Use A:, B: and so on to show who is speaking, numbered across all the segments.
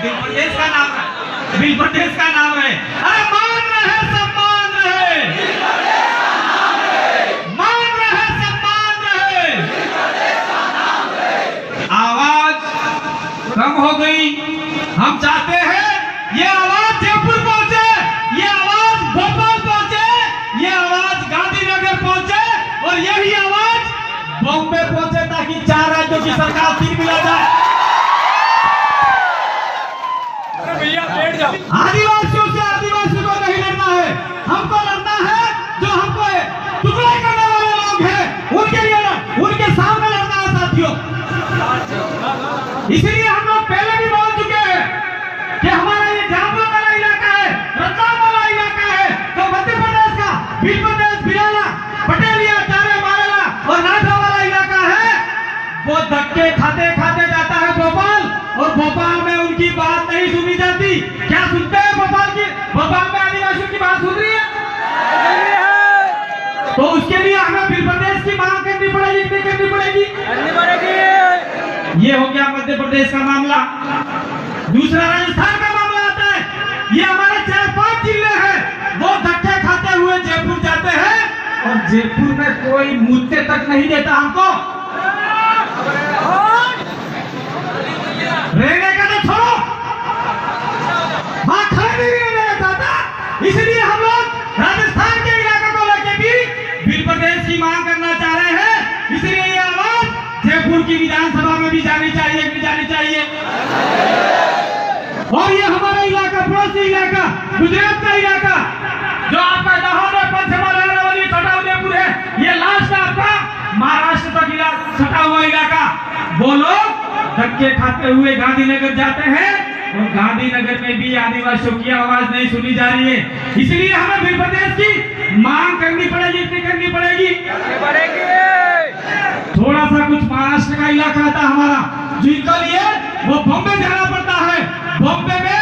A: Bill प्रदेश का नाम है, बिल प्रदेश का नाम है। अरे मान रहे सम्मान रहे, मान रहे सम्मान रहे। आवाज कम हो गई, हम चाहते हैं ये आवाज जयपुर पहुंचे, ये आवाज भोपाल पहुंचे, ये आवाज गांधीनगर पहुंचे और यही आवाज बॉम्बे पहुंचे ताकि 4 राज्यों की सरकार फिर मिला जाए। आदिवासियों से आदिवासियों को नहीं लड़ना है, हमको लड़ना है जो हमको टुकड़े करने वाले लोग हैं उनके लिए, उनके सामने लड़ना है साथियों। इसलिए हम लोग पहले भी बोल चुके हैं कि हमारा ये झाबुआ वाला इलाका है, रतलाम वाला इलाका है, तो मध्य प्रदेश का भील प्रदेश, भिलाला, पटेलिया, चारे, मारेला और नाथा वाला इलाका है, वो धक्के खाते खाते जाता है भोपाल और भोपाल में उनकी बात नहीं सुनी जाती। क्या सुनते हैं भोपाल की? भोपाल में आदिवासियों की बात सुन रही है? तो उसके लिए हमें भील प्रदेश की मांग करनी पड़ेगी, नहीं करनी पड़ेगी? ये हो गया मध्य प्रदेश का मामला। दूसरा राजस्थान का मामला आता है, ये हमारे 4-5 जिले हैं, वो धक्के खाते हुए जयपुर जाते हैं और जयपुर में कोई मुद्दे तक नहीं देता हमको। रहने का तो छोड़ो, वहां खड़े नहीं रहने चाहता। इसलिए हम लोग राजस्थान के इलाके को लेकर भी भील प्रदेश की मांग करना चाह रहे हैं। इसलिए ये आवाज जयपुर की विधानसभा में भी जानी चाहिए, भी जानी चाहिए। और ये हमारा इलाका, पड़ोसी इलाका, गुजरात का इलाका, जो आपका दाहोद है, पंचमहल, अरावली, छठाउदेपुर है, ये लास्ट आपका महाराष्ट्र तक सटा हुआ इलाका, वो लोग धक्के खाते हुए गांधीनगर जाते हैं और गांधीनगर में भी आदिवासियों की आवाज नहीं सुनी जा रही है। इसलिए हमें भील प्रदेश की मांग करनी पड़ेगी, इतनी करनी पड़ेगी। थोड़ा सा कुछ महाराष्ट्र का इलाका था हमारा, जिनके लिए वो बॉम्बे जाना पड़ता है। बॉम्बे में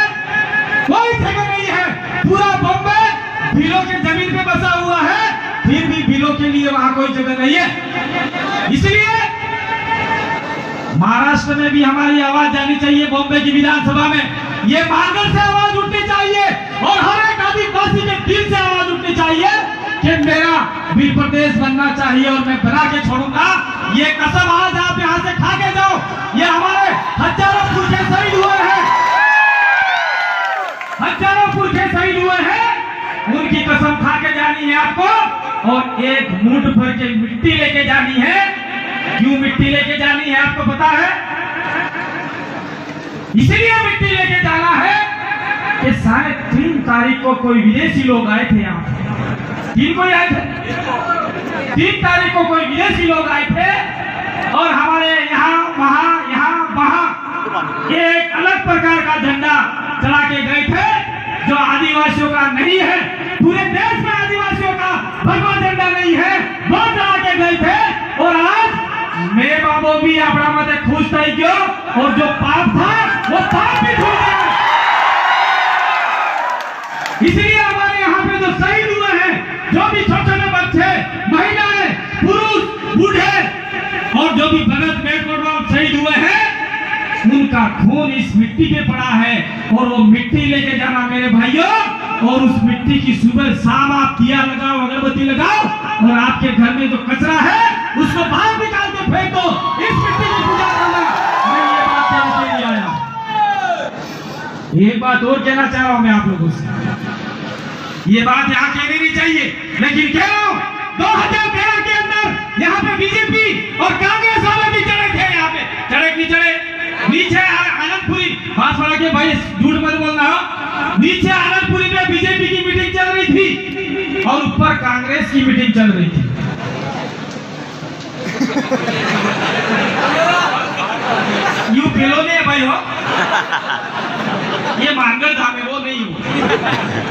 A: कोई जगह नहीं है, पूरा बॉम्बे भीलों के जमीन पे बसा हुआ है, फिर भी भीलों के लिए वहां कोई जगह नहीं है। इसलिए महाराष्ट्र में भी हमारी आवाज जानी चाहिए, बॉम्बे की विधानसभा में ये मांगल से आवाज उठनी चाहिए और हर एक आदिवासी के दिल से आवाज उठनी चाहिए कि मेरा भील प्रदेश बनना चाहिए और मैं बना के छोड़ूंगा। ये कसम आज आप यहाँ से खा के जाओ। ये हमारे हजारों पुरखे शहीद हुए हैं, हजारों पुरखे शहीद हुए हैं, उनकी कसम खा के जानी है आपको और एक मुठ भर के मिट्टी लेके जानी है। क्यों मिट्टी लेके जानी है आपको पता है? इसलिए मिट्टी लेके जाना है कि शायद 3 तारीख को कोई विदेशी लोग आए थे यहाँ, 3 को आए थे, 3 तारीख को कोई विदेशी लोग आए थे और हमारे यहाँ वहाँ एक अलग प्रकार का झंडा चला के गए थे जो आदिवासियों का नहीं है। पूरे देश में आदिवासियों का भगवा झंडा नहीं है, वो चला के गए थे और आज मेरे बाबू भी अपना मत खुश थी क्यों, और जो पाप था वो पाप भी छूट गया। इसलिए हमारे यहाँ पे जो शहीद हुए हैं, जो भी छोटे-छोटे बच्चे, महिलाएं, पुरुष, बूढ़े और जो भी भगत मेघकोटवाल शहीद हुए हैं, उनका खून इस मिट्टी पे पड़ा है और वो मिट्टी लेके जाना मेरे भाइयों। और उस मिट्टी की सुबह शाम आप दिया लगाओ, अगरबत्ती लगाओ और आपके घर में जो कचरा है उसको बाहर निकाल के फेंक दो। इस मिट्टी की पूजा करना। मैं ये बात कहने के लिए आया। एक बात और कहना चाह रहा हूं मैं आप लोगों से, ये बात यहाँ कहनी नहीं चाहिए लेकिन कह रहा हूँ, 2013 के अंदर यहाँ पे बीजेपी और कांग्रेस वाले भी चढ़े थे। यहाँ पे चढ़े नहीं चढ़े? नीचे आनंदपुरी, बांसवाड़ा के भाई झूठ मत बोलना हो, नीचे आनंदपुरी में बीजेपी की मीटिंग चल रही थी और ऊपर कांग्रेस की मीटिंग चल रही थी। यू फेलो ने भाई हो, ये मांगल था मैं वो नहीं हूँ।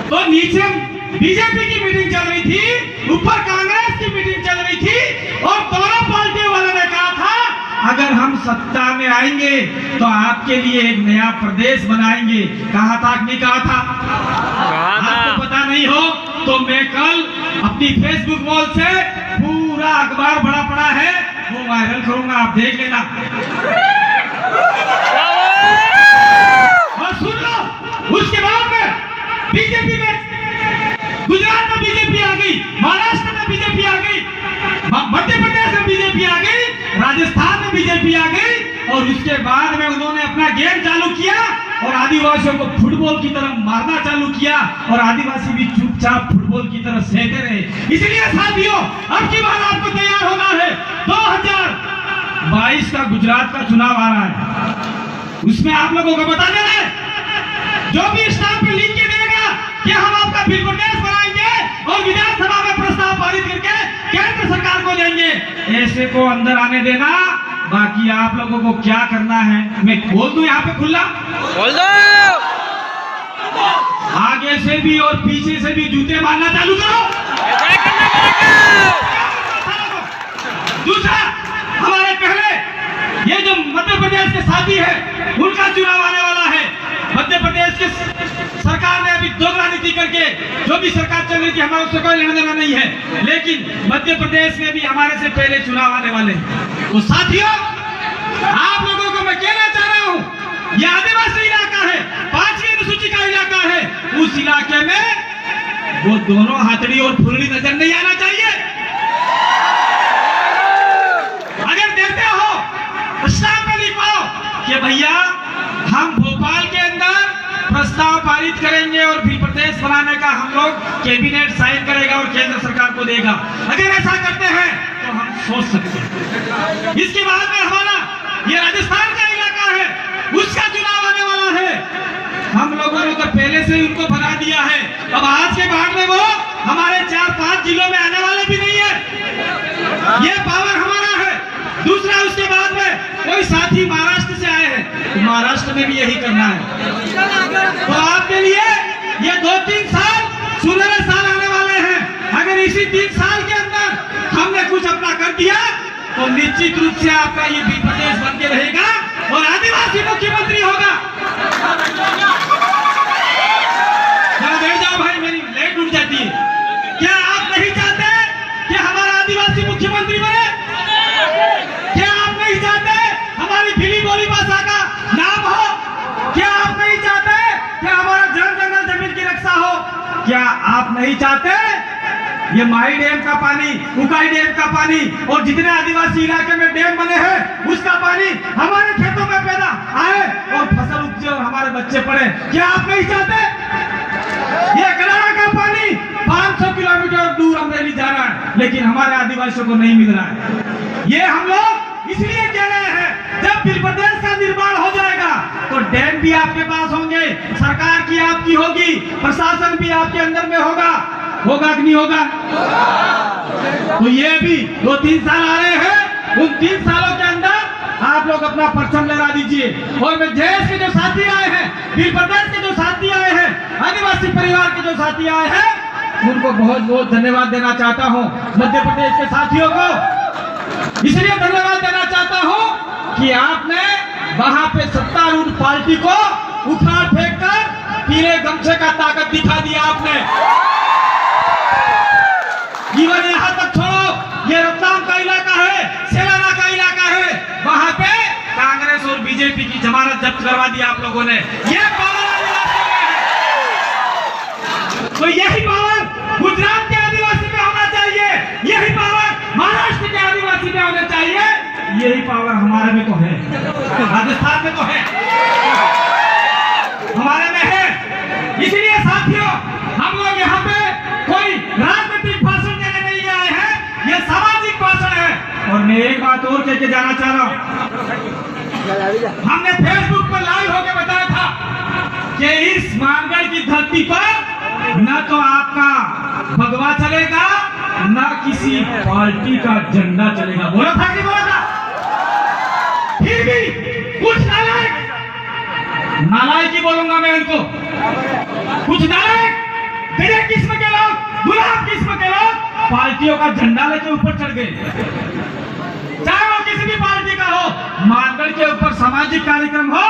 A: तो नीचे बीजेपी की मीटिंग चल रही थी, ऊपर कांग्रेस की मीटिंग चल रही थी और दोनों पार्टी वालों ने कहा था अगर हम सत्ता में आएंगे तो आपके लिए एक नया प्रदेश बनाएंगे। कहा था कि नहीं कहा था? आपको पता नहीं हो तो मैं कल अपनी फेसबुक वॉल से पूरा अखबार बड़ा पड़ा है वो वायरल करूंगा, आप देख लेना। और उसके बाद में उन्होंने अपना गेम चालू किया और आदिवासियों को फुटबॉल की तरह मारना चालू किया और आदिवासी भी चुपचाप फुटबॉल की तरह सहते रहे। इसलिए साथियों, अब की बार आपको तैयार होना है। 2022 का गुजरात का चुनाव आ रहा है, उसमें आप लोगों को बता देना है, जो भी स्टाफ पे लिख के देगा कि हम आपका बिल प्रदेश बनाएंगे और विधानसभा में प्रस्ताव पारित करके केंद्र सरकार को देंगे, ऐसे को अंदर आने देना। बाकी आप लोगों को क्या करना है मैं बोल दूं यहाँ पे खुला,
B: बोल दो।
A: आगे से भी और पीछे से भी जूते मारना चालू करो। दूसरा, हमारे पहले ये जो मध्य प्रदेश के साथी है उनका चुनाव आने वाला है। मध्य प्रदेश के सरकार ने अभी दोगला नीति करके जो भी सरकार चल रही थी हमारा उससे कोई लेना देना नहीं है, लेकिन मध्य प्रदेश में भी हमारे से पहले चुनाव आने वाले हैं। तो साथियों, आप लोगों को मैं कहना चाह रहा हूँ, यह आदिवासी इलाका है, 5वीं अनुसूची का इलाका है। उस इलाके में वो दोनों हाथड़ी और फुलड़ी नजर नहीं आना चाहिए। अगर देते हो स्टाफ में लिखवाओ कि भैया हम भोपाल के अंदर प्रस्ताव पारित करेंगे और बिल प्रदेश बनाने का हम लोग कैबिनेट साइन करेगा और केंद्र सरकार को देगा। अगर ऐसा करते हैं तो हम सोच सकते हैं। इसके बाद में हमारा ये राजस्थान का इलाका है, उसका चुनाव आने वाला है। हम लोगों ने तो पहले से उनको बना दिया है, अब आज के बाद में वो हमारे 4-5 जिलों में आने वाले भी नहीं है। ये पावर हमारा है। दूसरा, उसके बाद में कोई साथी महाराष्ट्र से आए हैं तो महाराष्ट्र में भी यही करना है। तो आपके लिए ये 2-3 साल सुनहरे साल आने वाले हैं। अगर इसी 3 साल के अंदर हमने कुछ अपना कर दिया तो निश्चित रूप से आपका ये बिल प्रदेश बन के रहेगा और आदिवासी मुख्यमंत्री होगा। बैठ जाओ भाई, मेरी लाइट उड़ जाती है। क्या आप नहीं चाहते कि हमारा आदिवासी मुख्यमंत्री बने? क्या आप नहीं चाहते हमारी भीली बोली भाषा का नाम हो? क्या आप नहीं चाहते कि हमारा जंगल जमीन की रक्षा हो? क्या आप नहीं चाहते ये माही डैम का पानी, उकाई डैम का पानी और जितने आदिवासी इलाके में डैम बने हैं उसका पानी हमारे खेतों में पैदा आए और फसल उपजे और हमारे बच्चे पढ़े? क्या आप नहीं चाहते? ये कनाडा का पानी 500 किलोमीटर दूर अमरेली जा रहा है, लेकिन हमारे आदिवासियों को नहीं मिल रहा है। ये हम लोग इसलिए कह रहे हैं, जब बिल प्रदेश का निर्माण हो जाएगा तो डैम भी आपके पास होंगे, सरकार की आपकी होगी, प्रशासन भी आपके अंदर में होगा कि नहीं होगा? तो ये भी 2-3 साल आ रहे हैं, उन 3 सालों के अंदर आप लोग अपना परचम लहरा दीजिए। और मैं देश के जो साथी आए हैं, बिल प्रदेश के जो साथी आए हैं, आदिवासी परिवार के जो साथी आए हैं, उनको बहुत बहुत धन्यवाद देना चाहता हूँ। मध्य प्रदेश के साथियों को इसलिए धन्यवाद देना चाहता हूँ कि आपने वहां पे सत्तारूढ़ पार्टी को उखाड़ फेंक कर पीले गमछे का ताकत दिखा दिया आपने। जीवन यहाँ तक छोड़ो, ये रतलाम का इलाका है, सेलाना का इलाका है, वहां पे कांग्रेस और बीजेपी की जमानत जब्त करवा दी आप लोगों ने। ये पावर आदिवासी में है। तो यही पावर गुजरात के आदिवासी में होना चाहिए, यही पावर महाराष्ट्र के आदिवासी में होना चाहिए, यही पावर हमारे में तो है, राजस्थान में तो है, हमारे में है। इसलिए साथियों, हम लोग यहाँ पे कोई राजनीतिक भाषण देने नहीं आए हैं, ये सामाजिक भाषण है। और मैं एक बात और कह के जाना चाह रहा हूँ, हमने फेसबुक पर लाइव होकर बताया था कि इस मानगढ़ की धरती पर न तो आपका भगवा चलेगा, न किसी पार्टी का झंडा चलेगा। बोला था कि बोला था? फिर भी कुछ नालायक ही बोलूंगा मैं इनको, कुछ नालायक गजब किस्म के लोग, गुलाब किस्म के लोग पार्टियों का झंडा लेके ऊपर चढ़ गए, चाहे वो किसी भी पार्टी का हो। मानगढ़ के ऊपर सामाजिक कार्यक्रम हो,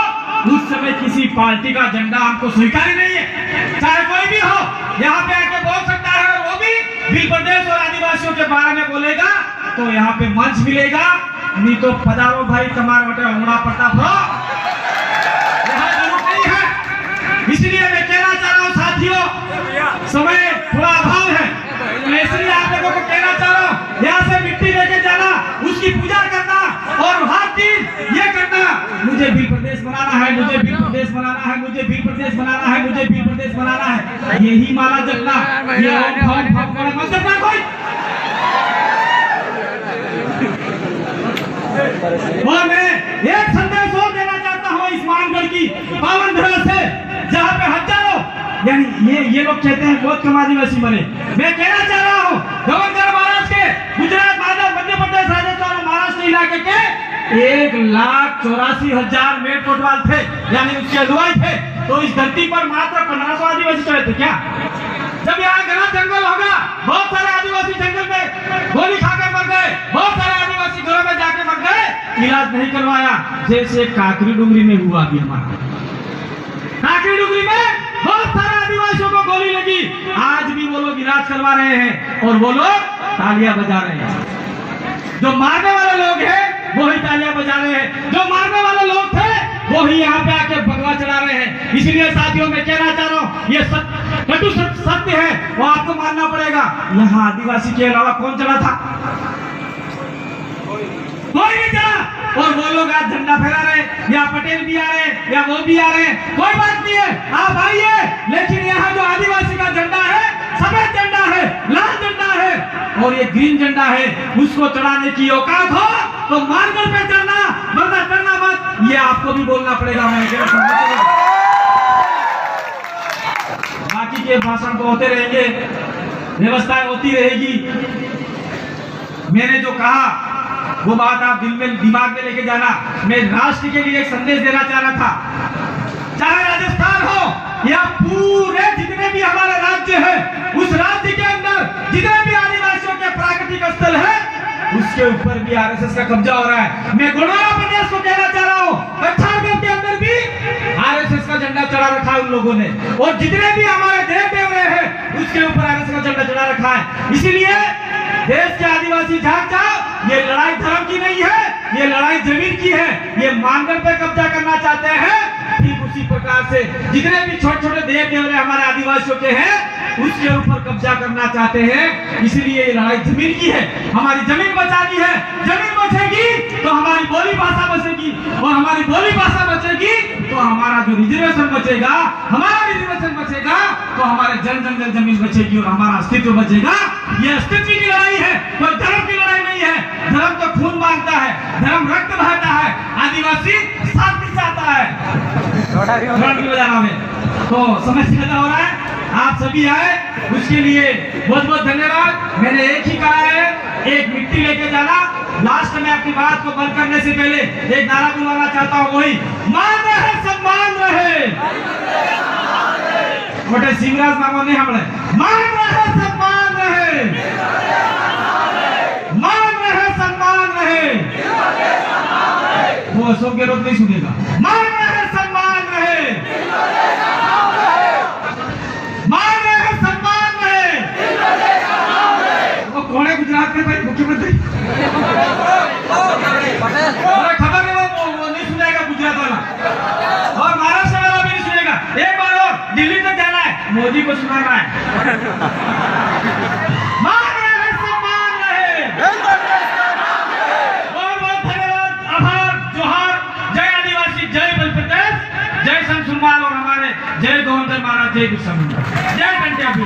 A: उस समय किसी पार्टी का झंडा हमको स्वीकार नहीं है, चाहे कोई भी हो। यहाँ पे आके बोल सकता है, वो भी बिल प्रदेश और आदिवासियों के बारे में बोलेगा तो यहाँ पे मंच मिलेगा, नहीं तो पधारो भाई तुम्हारे बटे उमड़ा प्रताप हो, यहाँ जरूर नहीं है। इसलिए मैं कहना चाह रहा हूँ साथियों, समय थोड़ा अभाव है, इसलिए आप लोगों को कहना चाह रहा हूँ, यहाँ से मिट्टी लेके जाना, उसकी पूजा करना और हर दिन ये करना बनाना है, मुझे भी प्रदेश बनाना है, मुझे भी प्रदेश बनाना है, मुझे भी प्रदेश बनाना है, यही माला जपना, ये ओम फम फम मत जपना कोई। और मैं एक संदेश और देना चाहता हूँ इस मानगढ़ की पावन धरा से, जहाँ पे हजारों यानी ये लोग कहते हैं बहुत कम आदिवासी मरे। मैं कहना चाह रहा हूँ गवर्नर महाराज के गुजरात, मध्य प्रदेश, राजस्थान और महाराष्ट्र इलाके के 1,84,000 मेड़ कोटवाल थे, यानी उसके हलवाई थे। तो इस धरती पर मात्र 1500 आदिवासी चढ़े थे क्या? जब यहाँ घना जंगल होगा, बहुत सारे आदिवासी जंगल में गोली खाकर मर गए, बहुत सारे आदिवासी घरों में जाके मर गए, इलाज नहीं करवाया, जैसे काकरी डुंगरी में हुआ अभी हमारा। काकरी डुंगरी में बहुत सारे आदिवासियों को गोली लगी, आज भी वो लोग इलाज करवा रहे हैं और वो लोग तालियां बजा रहे हैं। जो मारने वाले लोग हैं वो ही तालियां बजा रहे हैं, जो मारने वाले लोग थे वो ही यहाँ पे आके भगवा चढ़ा रहे हैं। इसलिए साथियों मैं कहना चाह रहा हूँ, ये कटु सत्य है, वो आपको मानना पड़ेगा। यहाँ आदिवासी के अलावा कौन चला था? कोई नहीं चला। और वो लोग आज झंडा फहरा रहे, या पटेल भी आ रहे हैं, या वो भी आ रहे हैं, कोई बात नहीं है, आप आइए। लेकिन यहाँ जो आदिवासी का झंडा है, सफेद झंडा है, लाल झंडा है और ये ग्रीन झंडा है, उसको चढ़ाने की औकात हो तो मानगढ़ पे चढ़ना, वरना चढ़ना मत। ये आपको भी बोलना पड़ेगा। बाकी के भाषण तो होते रहेंगे, व्यवस्थाएं होती रहेगी। मैंने जो कहा वो बात आप दिल में, दिमाग में लेके जाना। मैं राष्ट्र के लिए एक संदेश देना चाह रहा था। चाहे राजस्थान हो या पूरे जितने भी हमारे राज्य है, उस राज्य के अंदर जितने भी आदिवासियों के प्राकृतिक स्थल है, उसके ऊपर भी आरएसएस का कब्जा हो रहा है। मैं गोंडवाना प्रदेश को कहना चाह रहा हूँ, पच्छाड़गढ़ के अंदर भी आरएसएस का झंडा चढ़ा रखा है उन लोगों ने, और जितने भी हमारे देव देवरे हैं उसके ऊपर आरएसएस का झंडा चढ़ा रखा है। इसीलिए देश के आदिवासी जाग जाओ, ये लड़ाई धर्म की नहीं है, ये लड़ाई जमीन की है। ये मानगढ़ पे कब्जा करना चाहते हैं, ठीक उसी प्रकार से जितने भी छोटे छोटे देव देवरे हमारे आदिवासियों के हैं उसके ऊपर कब्जा करना चाहते हैं। इसलिए ये लड़ाई जमीन की है, हमारी जमीन बचानी है। जमीन बचेगी तो हमारी बोली भाषा बचेगी, और हमारी बोली भाषा बचेगी तो हमारा जो रिजर्वेशन बचेगा, हमारा रिजर्वेशन बचेगा तो हमारे जन जन जमीन बचेगी और हमारा अस्तित्व बचेगा। ये अस्तित्व की लड़ाई है, कोई धर्म की लड़ाई नहीं है। धर्म तो खून मांगता है, धर्म रक्त बहाता है, आदिवासी शांति चाहता है। बजाना में तो समझ पैदा हो रहा है। आप सभी आए उसके लिए बहुत बहुत धन्यवाद। मैंने एक ही कहा है, एक मिट्टी लेके जाना। लास्ट में अपनी बात को बंद करने से पहले एक नारा बुलाना चाहता हूँ, वही मान रहे सम्मान रहे। मोटे सिंगराज नामों ने हमने मान रहे सम्मान रहे, मान रहे सम्मान रहे। वो अशोक गहलोत नहीं सुनेगा। मान रहे सम्मान रहे, मान रहे सम्मान रहे। वो कौन है गुजरात के भाई मुख्यमंत्री? खबर है वो नहीं सुनेगा गुजरात वाला, और महाराष्ट्र वाला भी नहीं सुनेगा। एक बार और दिल्ली तक जाना है, मोदी को सुनाना है। मान रहे सम्मान रहे। बहुत बहुत धन्यवाद, आभार, जोहार। जय आदिवासी, जय बल प्रदेश, जय संत सुरमाल और हमारे जय गवर्नर महाराज, जय बिरसा मुंडा, जय टंटिया भी।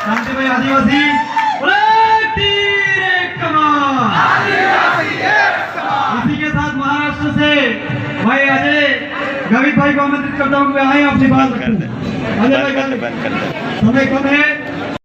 A: शांति भाई आदिवासी इसी के साथ महाराष्ट्र से भाई अजय गावित भाई को आमंत्रित करता हूँ। आए अपनी बात रखूं। अजय भाई समय कम है।